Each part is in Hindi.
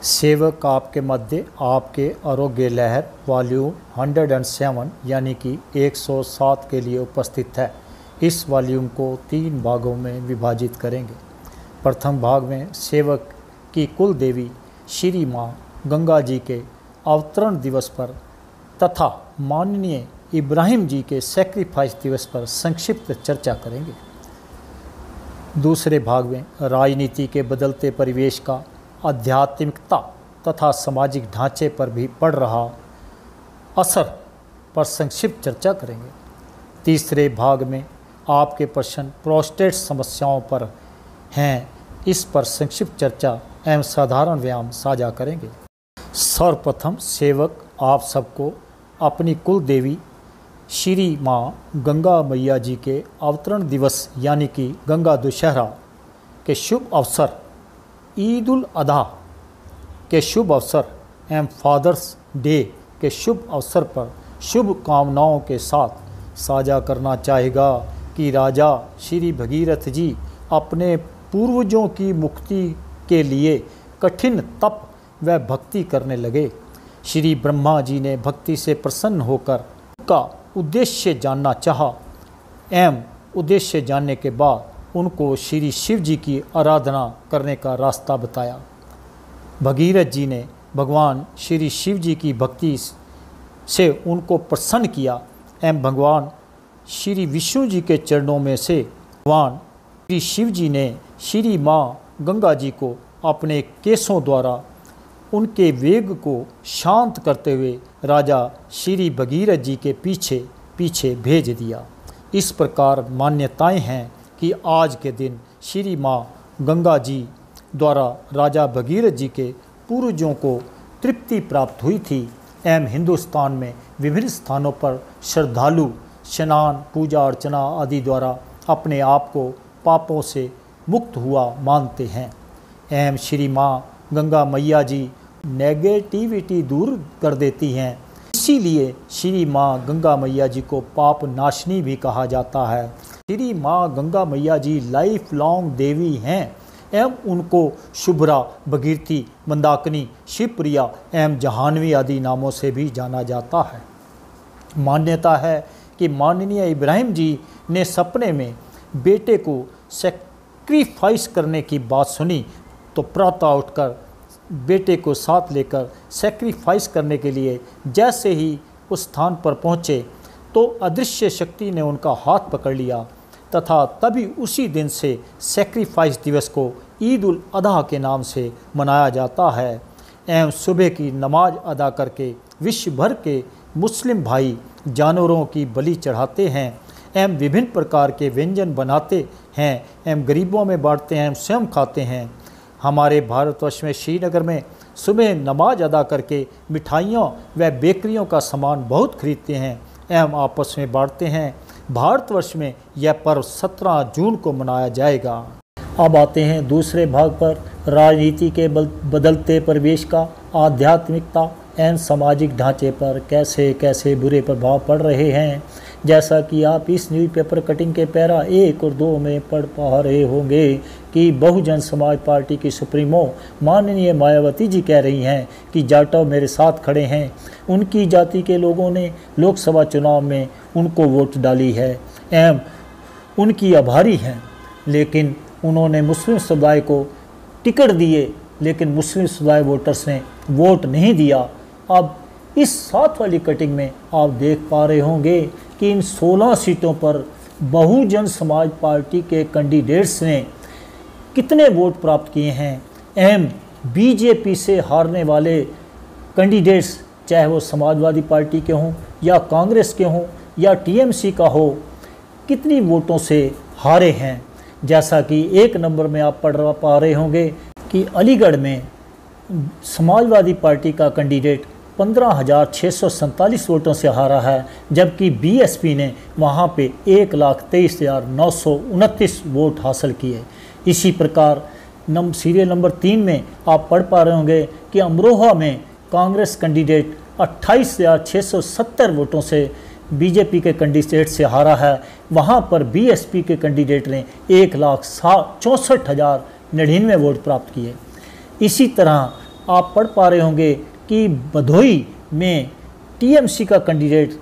सेवक आपके मध्य आपके आरोग्य लहर वॉल्यूम 107 यानी कि 107 के लिए उपस्थित है। इस वॉल्यूम को 3 भागों में विभाजित करेंगे। प्रथम भाग में सेवक की कुल देवी श्री माँ गंगा जी के अवतरण दिवस पर तथा माननीय इब्राहिम जी के सैक्रिफाइस दिवस पर संक्षिप्त चर्चा करेंगे। दूसरे भाग में राजनीति के बदलते परिवेश का आध्यात्मिकता तथा सामाजिक ढांचे पर भी पड़ रहा असर पर संक्षिप्त चर्चा करेंगे। तीसरे भाग में आपके प्रश्न प्रोस्टेट समस्याओं पर हैं, इस पर संक्षिप्त चर्चा एवं साधारण व्यायाम साझा करेंगे। सर्वप्रथम सेवक आप सबको अपनी कुल देवी श्री माँ गंगा मैया जी के अवतरण दिवस यानी कि गंगा दशहरा के शुभ अवसर, ईद उल अधा के शुभ अवसर एवं फादर्स डे के शुभ अवसर पर शुभकामनाओं के साथ साझा करना चाहेगा कि राजा श्री भगीरथ जी अपने पूर्वजों की मुक्ति के लिए कठिन तप व भक्ति करने लगे। श्री ब्रह्मा जी ने भक्ति से प्रसन्न होकर उनका उद्देश्य जानना चाहा एवं उद्देश्य जानने के बाद उनको श्री शिव जी की आराधना करने का रास्ता बताया। भगीरथ जी ने भगवान श्री शिव जी की भक्ति से उनको प्रसन्न किया एवं भगवान श्री विष्णु जी के चरणों में से भगवान श्री शिव जी ने श्री माँ गंगा जी को अपने केसों द्वारा उनके वेग को शांत करते हुए राजा श्री भगीरथ जी के पीछे पीछे भेज दिया। इस प्रकार मान्यताएं हैं कि आज के दिन श्री माँ गंगा जी द्वारा राजा भगीरथ जी के पूर्वजों को तृप्ति प्राप्त हुई थी एवं हिंदुस्तान में विभिन्न स्थानों पर श्रद्धालु स्नान पूजा अर्चना आदि द्वारा अपने आप को पापों से मुक्त हुआ मानते हैं एवं श्री माँ गंगा मैया जी नेगेटिविटी दूर कर देती हैं। इसीलिए श्री माँ गंगा मैया जी को पाप नाशनी भी कहा जाता है। श्री माँ गंगा मैया जी लाइफ लॉन्ग देवी हैं एवं उनको शुभ्रा, भगीरथी, मंदाकिनी, शिवप्रिया एवं जहानवी आदि नामों से भी जाना जाता है। मान्यता है कि माननीय इब्राहिम जी ने सपने में बेटे को सैक्रिफाइस करने की बात सुनी तो प्रातः उठकर बेटे को साथ लेकर सैक्रिफाइस करने के लिए जैसे ही उस स्थान पर पहुँचे तो अदृश्य शक्ति ने उनका हाथ पकड़ लिया तथा तभी उसी दिन से सैक्रिफाइस दिवस को ईद उल अधा के नाम से मनाया जाता है एवं सुबह की नमाज अदा करके विश्व भर के मुस्लिम भाई जानवरों की बलि चढ़ाते हैं एवं विभिन्न प्रकार के व्यंजन बनाते हैं एवं गरीबों में बांटते हैं, स्वयं खाते हैं। हमारे भारतवर्ष में श्रीनगर में सुबह नमाज अदा करके मिठाइयों व बेकरियों का सामान बहुत खरीदते हैं एवं आपस में बांटते हैं। भारतवर्ष में यह पर्व 17 जून को मनाया जाएगा। अब आते हैं दूसरे भाग पर, राजनीति के बदलते परिवेश का आध्यात्मिकता एवं सामाजिक ढांचे पर कैसे कैसे बुरे प्रभाव पड़ रहे हैं। जैसा कि आप इस न्यूज़पेपर कटिंग के पैरा 1 और 2 में पढ़ पा रहे होंगे कि बहुजन समाज पार्टी की सुप्रीमो माननीय मायावती जी कह रही हैं कि जाटव मेरे साथ खड़े हैं। उनकी जाति के लोगों ने लोकसभा चुनाव में उनको वोट डाली है एवं उनकी आभारी हैं, लेकिन उन्होंने मुस्लिम समुदाय को टिकट दिए लेकिन मुस्लिम समुदाय वोटर्स ने वोट नहीं दिया। अब इस 7 वाली कटिंग में आप देख पा रहे होंगे कि इन 16 सीटों पर बहुजन समाज पार्टी के कैंडिडेट्स ने कितने वोट प्राप्त किए हैं एवं बीजेपी से हारने वाले कैंडिडेट्स चाहे वो समाजवादी पार्टी के हों या कांग्रेस के हों या टीएमसी का हो, कितनी वोटों से हारे हैं। जैसा कि 1 नंबर में आप पढ़ पा रहे होंगे कि अलीगढ़ में समाजवादी पार्टी का कैंडिडेट 15,647 वोटों से हारा है, जबकि बीएसपी ने वहां पे 1,23,929 वोट हासिल किए। इसी प्रकार सीरियल नंबर 3 में आप पढ़ पा रहे होंगे कि अमरोहा में कांग्रेस कैंडिडेट 28,670 वोटों से बीजेपी के कैंडिडेट से हारा है। वहां पर बीएसपी के कैंडिडेट ने 1,64,099 वोट प्राप्त किए। इसी तरह आप पढ़ पा रहे होंगे कि भदोही में टीएमसी का कैंडिडेट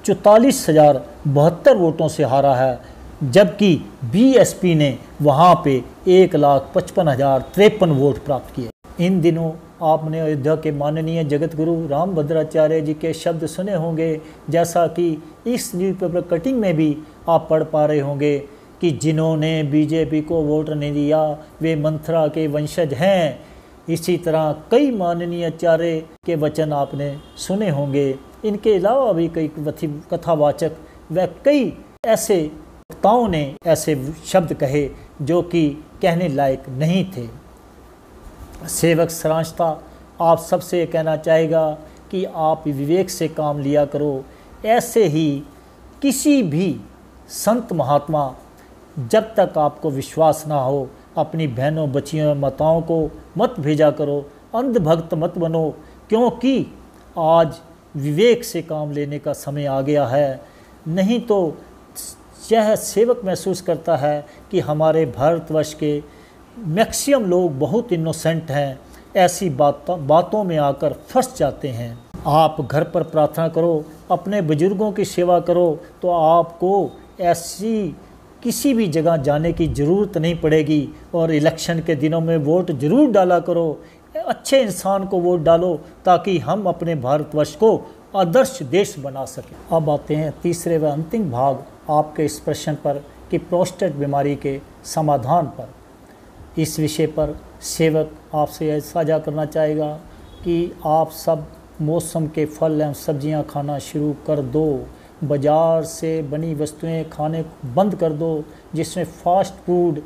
44,072 वोटों से हारा है, जबकि बीएसपी ने वहां पे 1,55,053 वोट प्राप्त किए। इन दिनों आपने अयोध्या के माननीय जगत गुरु रामभद्राचार्य जी के शब्द सुने होंगे, जैसा कि इस न्यूज़पेपर कटिंग में भी आप पढ़ पा रहे होंगे कि जिन्होंने बीजेपी को वोट नहीं दिया वे मंथरा के वंशज हैं। इसी तरह कई माननीय आचार्य के वचन आपने सुने होंगे। इनके अलावा भी कई कथावाचक व कई ऐसे वक्ताओं ने ऐसे शब्द कहे जो कि कहने लायक नहीं थे। सेवक सारांशता आप सबसे कहना चाहेगा कि आप विवेक से काम लिया करो। ऐसे ही किसी भी संत महात्मा, जब तक आपको विश्वास ना हो, अपनी बहनों बच्चियों माताओं को मत भेजा करो, अंधभक्त मत बनो, क्योंकि आज विवेक से काम लेने का समय आ गया है। नहीं तो यह सेवक महसूस करता है कि हमारे भारतवर्ष के मैक्सिमम लोग बहुत इनोसेंट हैं, ऐसी बातों में आकर फंस जाते हैं। आप घर पर प्रार्थना करो, अपने बुजुर्गों की सेवा करो, तो आपको ऐसी किसी भी जगह जाने की ज़रूरत नहीं पड़ेगी। और इलेक्शन के दिनों में वोट ज़रूर डाला करो, अच्छे इंसान को वोट डालो, ताकि हम अपने भारतवर्ष को आदर्श देश बना सकें। अब आते हैं तीसरे व अंतिम भाग आपके इस प्रश्न पर कि प्रोस्टेट बीमारी के समाधान पर। इस विषय पर सेवक आपसे यह साझा करना चाहेगा कि आप सब मौसम के फल एवं सब्जियां खाना शुरू कर दो, बाज़ार से बनी वस्तुएं खाने बंद कर दो, जिसमें फास्ट फूड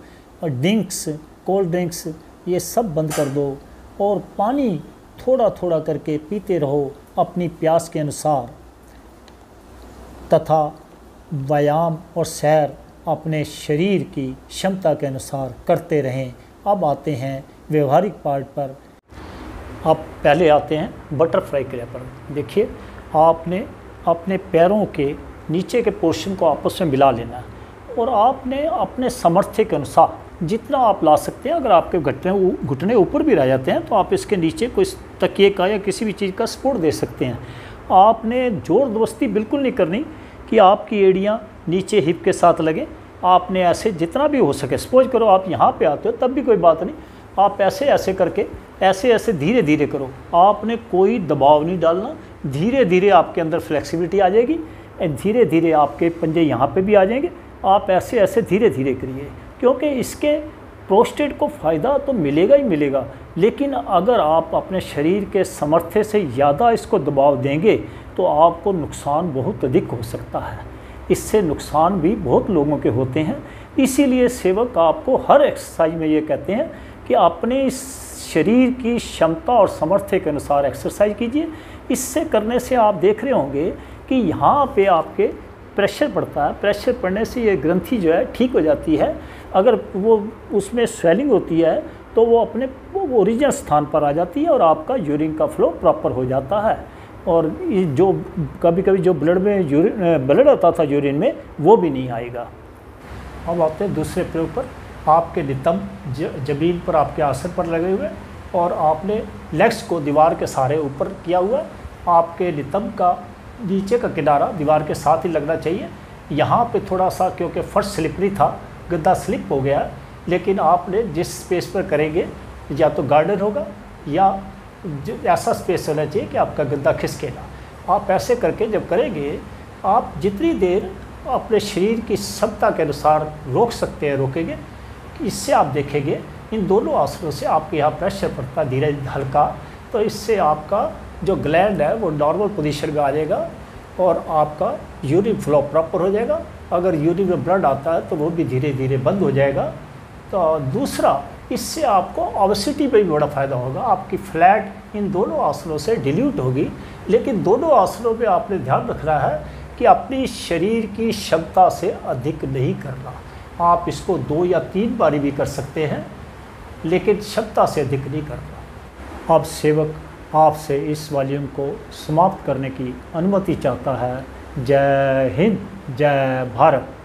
और ड्रिंक्स, कोल्ड ड्रिंक्स, ये सब बंद कर दो, और पानी थोड़ा थोड़ा करके पीते रहो अपनी प्यास के अनुसार, तथा व्यायाम और सैर अपने शरीर की क्षमता के अनुसार करते रहें। अब आते हैं व्यवहारिक पार्ट पर। अब पहले आते हैं बटरफ्लाई क्रिया पर। देखिए, आपने अपने पैरों के नीचे के पोर्शन को आपस में मिला लेना है, और आपने अपने सामर्थ्य के अनुसार जितना आप ला सकते हैं। अगर आपके घुटने ऊपर भी रह जाते हैं तो आप इसके नीचे कोई तकिए का या किसी भी चीज़ का सपोर्ट दे सकते हैं। आपने ज़ोर जबरदस्ती बिल्कुल नहीं करनी कि आपकी एड़ियाँ नीचे हिप के साथ लगें। आपने ऐसे जितना भी हो सके, सपोज करो आप यहाँ पे आते हो तब भी कोई बात नहीं, आप ऐसे ऐसे करके ऐसे धीरे धीरे करो। आपने कोई दबाव नहीं डालना, धीरे धीरे आपके अंदर फ्लेक्सिबिलिटी आ जाएगी, धीरे धीरे आपके पंजे यहाँ पे भी आ जाएंगे। आप ऐसे ऐसे धीरे धीरे करिए, क्योंकि इसके प्रोस्टेट को फ़ायदा तो मिलेगा ही मिलेगा, लेकिन अगर आप अपने शरीर के सामर्थ्य से ज़्यादा इसको दबाव देंगे तो आपको नुकसान बहुत अधिक हो सकता है। इससे नुकसान भी बहुत लोगों के होते हैं। इसीलिए सेवक आपको हर एक्सरसाइज में ये कहते हैं कि अपने इस शरीर की क्षमता और सामर्थ्य के अनुसार एक्सरसाइज कीजिए। इससे करने से आप देख रहे होंगे कि यहाँ पे आपके प्रेशर पड़ता है, प्रेशर पड़ने से ये ग्रंथि जो है ठीक हो जाती है। अगर वो उसमें स्वेलिंग होती है तो वो अपने ओरिजिनल स्थान पर आ जाती है और आपका यूरिन का फ्लो प्रॉपर हो जाता है। और जो कभी कभी जो ब्लड आता था यूरिन में, वो भी नहीं आएगा। अब आते हैं दूसरे प्रयोग पर। आपके नितंब जमीन पर आपके आसन पर लगे हुए, और आपने लेग्स को दीवार के सहारे ऊपर किया हुआ। आपके नितंब का नीचे का किनारा दीवार के साथ ही लगना चाहिए। यहाँ पे थोड़ा सा, क्योंकि फर्श स्लिपरी था, गद्दा स्लिप हो गया, लेकिन आपने जिस स्पेस पर करेंगे, या तो गार्डन होगा या ऐसा स्पेस होना चाहिए कि आपका गद्दा खिसके ना। आप ऐसे करके जब करेंगे, आप जितनी देर अपने शरीर की क्षमता के अनुसार रोक सकते हैं रोकेंगे। इससे आप देखेंगे इन दोनों आसनों से आपके यहाँ प्रेशर पड़ता है धीरे हल्का, तो इससे आपका जो ग्लैंड है वो नॉर्मल पोजीशन में आ जाएगा और आपका यूरिन फ्लो प्रॉपर हो जाएगा। अगर यूरिन में ब्लड आता है तो वो भी धीरे धीरे बंद हो जाएगा। तो दूसरा, इससे आपको ओबेसिटी में भी बड़ा फ़ायदा होगा। आपकी फ्लैट इन दोनों आसनों से डिल्यूट होगी, लेकिन दोनों आसनों में आपने ध्यान रखना है कि अपनी शरीर की क्षमता से अधिक नहीं करना। आप इसको 2 या 3 बारी भी कर सकते हैं, लेकिन क्षमता से अधिक नहीं करना। अब सेवक आपसे इस वॉल्यूम को समाप्त करने की अनुमति चाहता है। जय हिंद, जय भारत।